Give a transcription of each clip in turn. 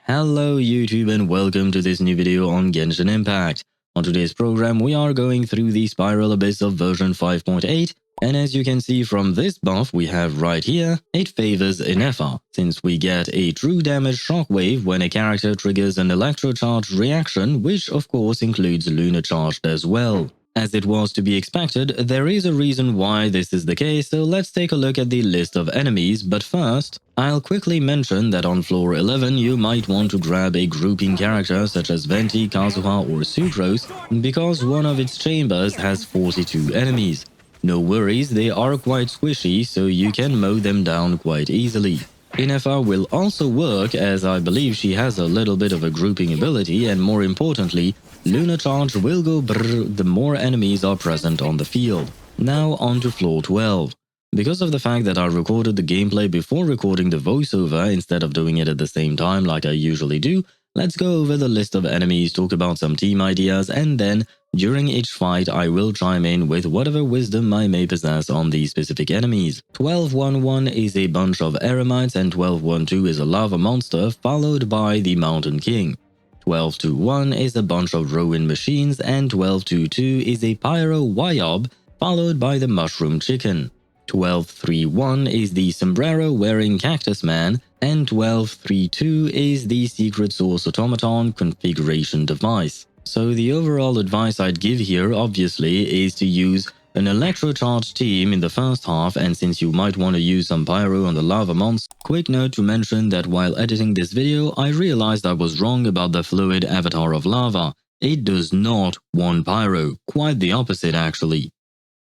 Hello YouTube and welcome to this new video on Genshin Impact. On today's program we are going through the Spiral Abyss of version 5.8, and as you can see from this buff we have right here, it favors Inefa, since we get a true damage shockwave when a character triggers an electrocharge reaction, which of course includes lunar charged as well. As it was to be expected, there is a reason why this is the case, so let's take a look at the list of enemies, but first, I'll quickly mention that on floor 11 you might want to grab a grouping character such as Venti, Kazuha or Sucrose, because one of its chambers has 42 enemies. No worries, they are quite squishy, so you can mow them down quite easily. Inefa will also work, as I believe she has a little bit of a grouping ability, and more importantly, Lunar Charge will go brrr the more enemies are present on the field. Now on to floor 12. Because of the fact that I recorded the gameplay before recording the voiceover instead of doing it at the same time like I usually do, let's go over the list of enemies, talk about some team ideas, and then, during each fight, I will chime in with whatever wisdom I may possess on these specific enemies. 1211 is a bunch of Eremites and 1212 is a lava monster followed by the Mountain King. 1221 is a bunch of Rowan machines and 1222 is a Pyro Wyob followed by the Mushroom Chicken. 1231 is the Sombrero wearing Cactus Man and 1232 is the Secret Source Automaton configuration device. So the overall advice I'd give here obviously is to use an electrocharged team in the first half, and since you might want to use some pyro on the lava monster, quick note to mention that while editing this video I realized I was wrong about the fluid avatar of lava. It does not want pyro, quite the opposite actually.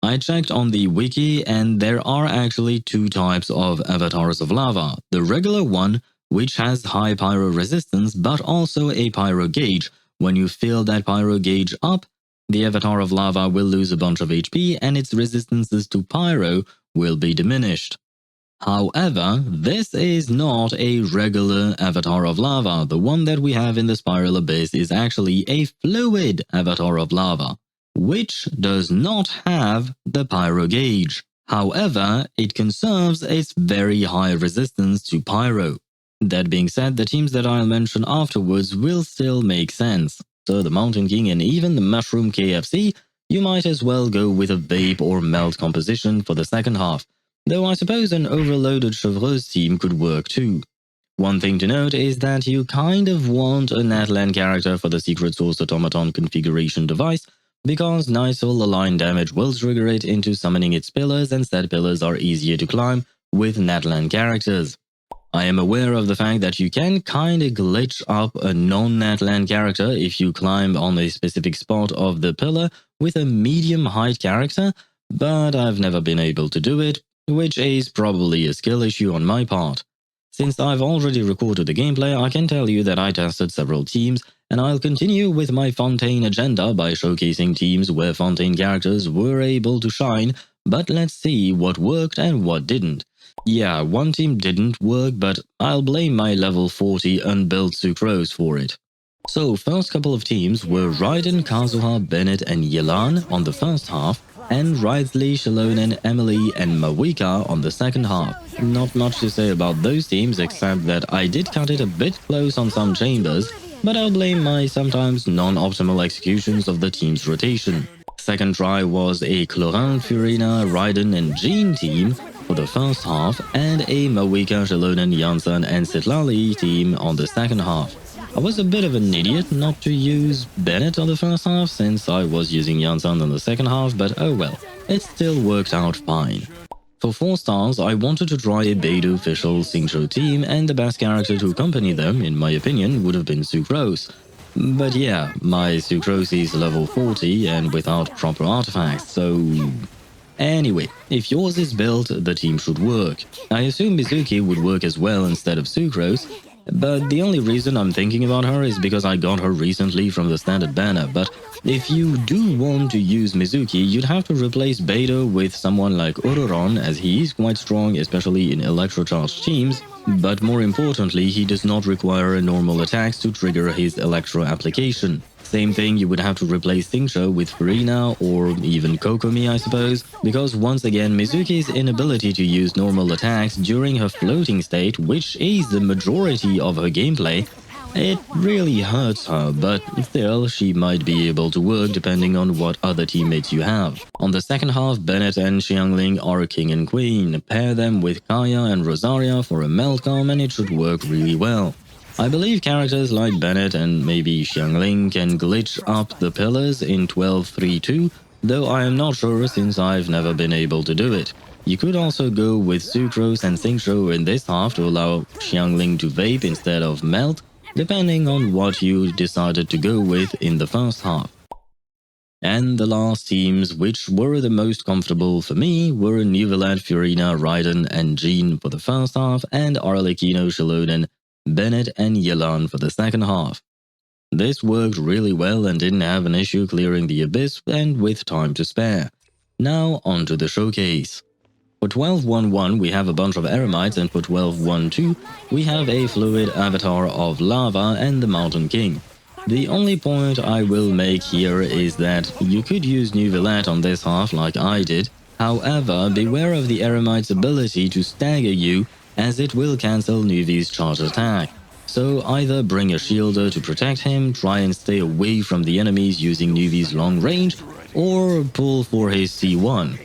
I checked on the wiki and there are actually two types of avatars of lava. The regular one, which has high pyro resistance but also a pyro gauge. When you fill that pyro gauge up, the avatar of lava will lose a bunch of HP and its resistances to pyro will be diminished. However, this is not a regular avatar of lava. The one that we have in the Spiral Abyss is actually a fluid avatar of lava, which does not have the pyro gauge. However, it conserves its very high resistance to pyro. That being said, the teams that I'll mention afterwards will still make sense. So the Mountain King and even the Mushroom KFC, you might as well go with a vape or melt composition for the second half, though I suppose an overloaded Chevreuse team could work too. One thing to note is that you kind of want a Natlan character for the Secret Source Automaton configuration device, because nice soul aligned damage will trigger it into summoning its pillars, and said pillars are easier to climb with Natlan characters. I am aware of the fact that you can kinda glitch up a non-Natlan character if you climb on a specific spot of the pillar with a medium height character, but I've never been able to do it, which is probably a skill issue on my part. Since I've already recorded the gameplay, I can tell you that I tested several teams, and I'll continue with my Fontaine agenda by showcasing teams where Fontaine characters were able to shine, but let's see what worked and what didn't. Yeah, one team didn't work, but I'll blame my level 40 unbuilt Sucrose for it. So first couple of teams were Raiden, Kazuha, Bennett and Yelan on the first half, and Wriothesley, Xilonen, Emily and Mawika on the second half. Not much to say about those teams except that I did cut it a bit close on some chambers, but I'll blame my sometimes non-optimal executions of the team's rotation. Second try was a Clorin, Furina, Raiden and Jean team for the first half, and a Mawika, Xilonen, Janssen and Sitlali team on the second half. I was a bit of an idiot not to use Bennett on the first half since I was using Janssen on the second half, but oh well, it still worked out fine. For 4 stars, I wanted to try a Beidou official Xingqiu team, and the best character to accompany them, in my opinion, would have been Sucrose. But yeah, my Sucrose is level 40 and without proper artifacts, so... Anyway, if yours is built, the team should work. I assume Mizuki would work as well instead of Sucrose, but the only reason I'm thinking about her is because I got her recently from the standard banner. But if you do want to use Mizuki, you'd have to replace Beidou with someone like Ororon, as he is quite strong, especially in electrocharged teams, but more importantly, he does not require normal attacks to trigger his electro application. Same thing, you would have to replace Xingqiu with Furina or even Kokomi, I suppose, because once again Mizuki's inability to use normal attacks during her floating state, which is the majority of her gameplay, It really hurts her, but still, she might be able to work depending on what other teammates you have. On the second half, Bennett and Xiangling are king and queen. Pair them with Kaya and Rosaria for a meltcom and it should work really well. I believe characters like Bennett and maybe Xiangling can glitch up the pillars in 12-3-2, though I am not sure since I've never been able to do it. You could also go with Sucrose and Xingqiu in this half to allow Xiangling to vape instead of melt, depending on what you decided to go with in the first half. And the last teams, which were the most comfortable for me, were Neuvillette, Furina, Raiden, and Jean for the first half, and Arlecchino, Xilonen, Bennett, and Yelan for the second half. This worked really well and didn't have an issue clearing the abyss and with time to spare. Now onto the showcase. For 12.1.1 we have a bunch of eremites, and for 12.1.2 we have a fluid avatar of lava and the Mountain King. The only point I will make here is that you could use Neuvillette on this half like I did, however beware of the eremite's ability to stagger you, as it will cancel Neuvi's charge attack. So either bring a shielder to protect him, try and stay away from the enemies using Neuvi's long range, or pull for his C1.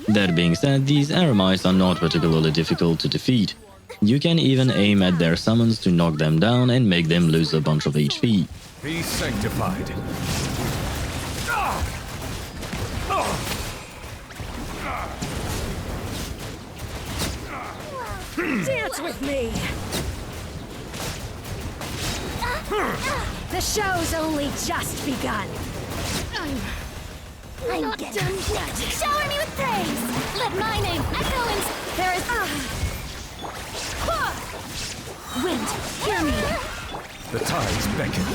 That being said, these eremites are not particularly difficult to defeat. You can even aim at their summons to knock them down and make them lose a bunch of HP. Be sanctified. Dance with me! The show's only just begun. I'm not done yet. Shower me with praise. Let my name echo in. There is. Wind, hear me. The tides beckon.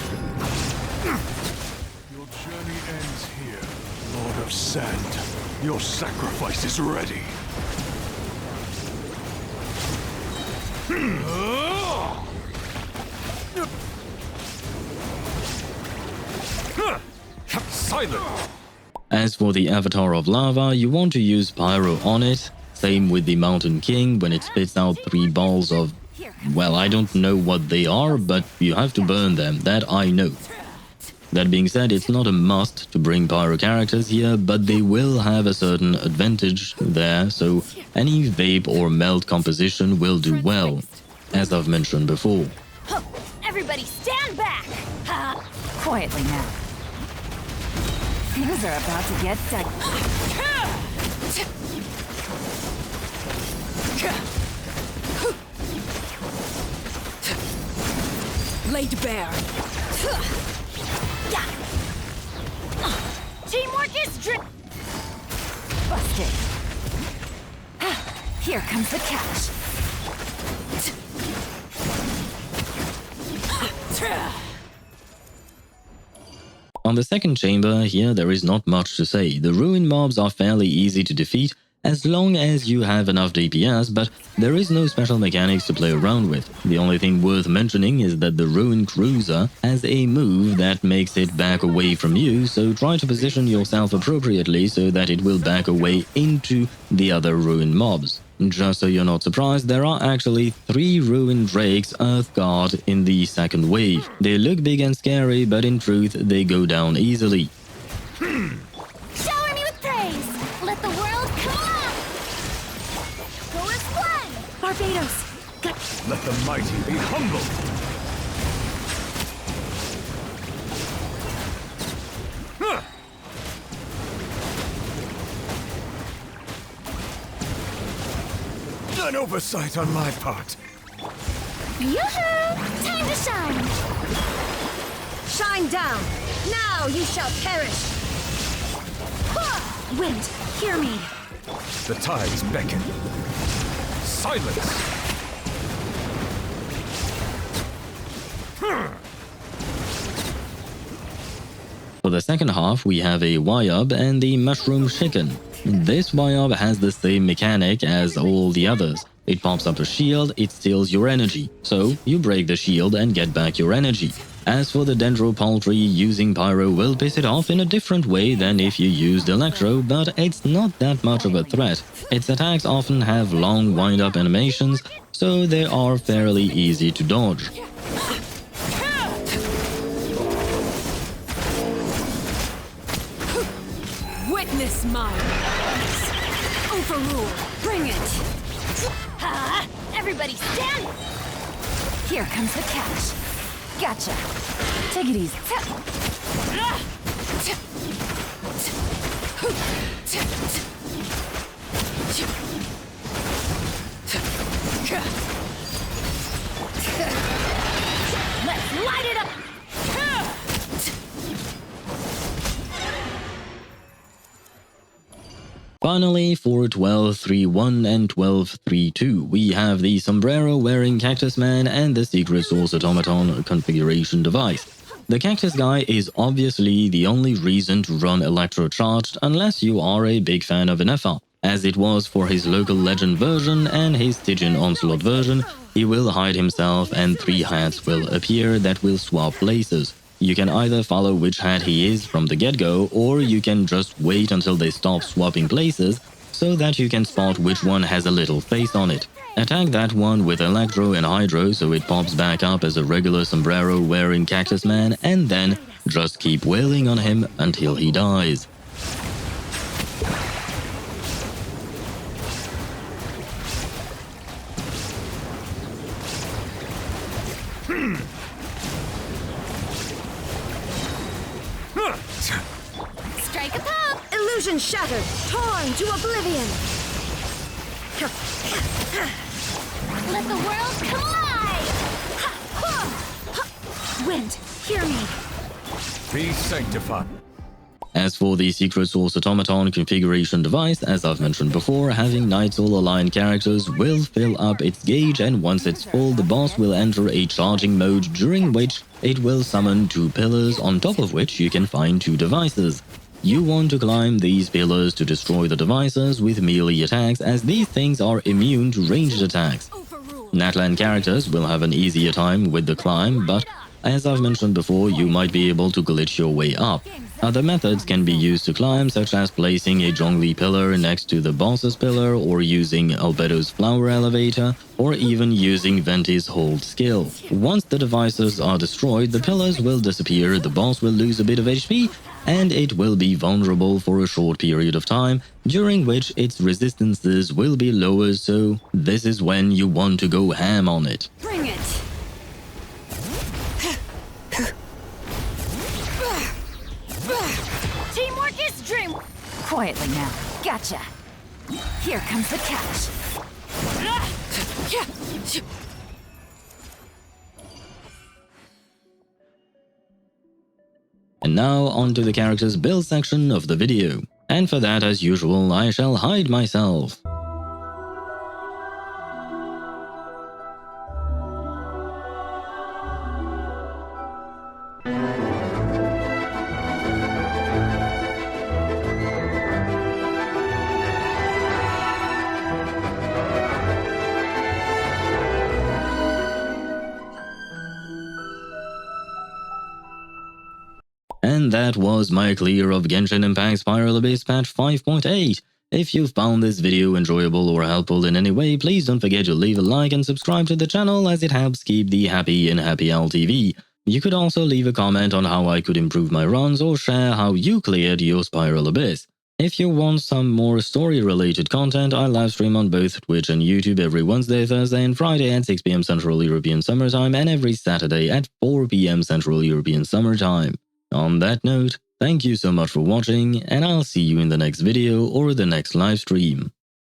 Your journey ends here, Lord of Sand. Your sacrifice is ready. Silent! As for the avatar of lava, you want to use pyro on it. Same with the Mountain King when it spits out 3 balls of, well, I don't know what they are, but you have to burn them, that I know. That being said, it's not a must to bring pyro characters here, but they will have a certain advantage there, so any vape or melt composition will do well, as I've mentioned before. Everybody stand back. Quietly now. Things are about to get dicey. Laid bare. Teamwork is Busted. Here comes the catch. On the second chamber, here there is not much to say. The ruin mobs are fairly easy to defeat as long as you have enough DPS, but there is no special mechanics to play around with. The only thing worth mentioning is that the ruin cruiser has a move that makes it back away from you, so try to position yourself appropriately so that it will back away into the other ruin mobs. Just so you're not surprised, there are actually 3 ruined drakes Earthguard in the second wave. They look big and scary, but in truth they go down easily. shower me with praise. Let the world come up. Chorus 1. Barbados. Let the mighty be humbled. An oversight on my part. Yoo-hoo! Time to shine. Shine down. Now you shall perish. Wind, hear me. The tides beckon. Silence! For the second half, we have a Wyub and the Mushroom Chicken. This Wyub has the same mechanic as all the others. It pops up a shield, it steals your energy, so you break the shield and get back your energy. As for the Dendro Poultry, using Pyro will piss it off in a different way than if you used Electro, but it's not that much of a threat. Its attacks often have long wind-up animations, so they are fairly easy to dodge. Face mine. Overrule. Bring it. Everybody stand! Here comes the catch. Gotcha. Take it easy. Let's light it up! Finally, for 12.3.1 and 12.3.2, we have the sombrero-wearing Cactus Man and the Secret Source Automaton configuration device. The Cactus guy is obviously the only reason to run Electrocharged unless you are a big fan of NFR. As it was for his local legend version and his Stygian Onslaught version, he will hide himself and 3 hats will appear that will swap places. You can either follow which hat he is from the get-go, or you can just wait until they stop swapping places so that you can spot which one has a little face on it. Attack that one with Electro and Hydro so it pops back up as a regular sombrero-wearing Cactus Man, and then just keep wailing on him until he dies. Strike a pop! Illusion shattered. Torn to oblivion. Let the world collide! Wind, hear me. Be sanctified. As for the Secret Source Automaton configuration device, as I've mentioned before, having Night Soul aligned characters will fill up its gauge, and once it's full, the boss will enter a charging mode during which it will summon 2 pillars, on top of which you can find 2 devices. You want to climb these pillars to destroy the devices with melee attacks, as these things are immune to ranged attacks. Natlan characters will have an easier time with the climb, but as I've mentioned before, you might be able to glitch your way up. Other methods can be used to climb, such as placing a Zhongli pillar next to the boss's pillar, or using Albedo's flower elevator, or even using Venti's hold skill. Once the devices are destroyed, the pillars will disappear, the boss will lose a bit of HP, and it will be vulnerable for a short period of time, during which its resistances will be lower, so this is when you want to go ham on it. Bring it. Teamwork is dream. Quietly now. Gotcha. Here comes the catch. And now on to the character's build section of the video. And for that, as usual, I shall hide myself. And that was my clear of Genshin Impact Spiral Abyss patch 5.8. If you found this video enjoyable or helpful in any way, please don't forget to leave a like and subscribe to the channel, as it helps keep the happy in Happy LTV. You could also leave a comment on how I could improve my runs, or share how you cleared your Spiral Abyss. If you want some more story-related content, I livestream on both Twitch and YouTube every Wednesday, Thursday and Friday at 6 PM Central European Summer Time, and every Saturday at 4 PM Central European Summer Time. On that note, thank you so much for watching, and I'll see you in the next video or the next livestream.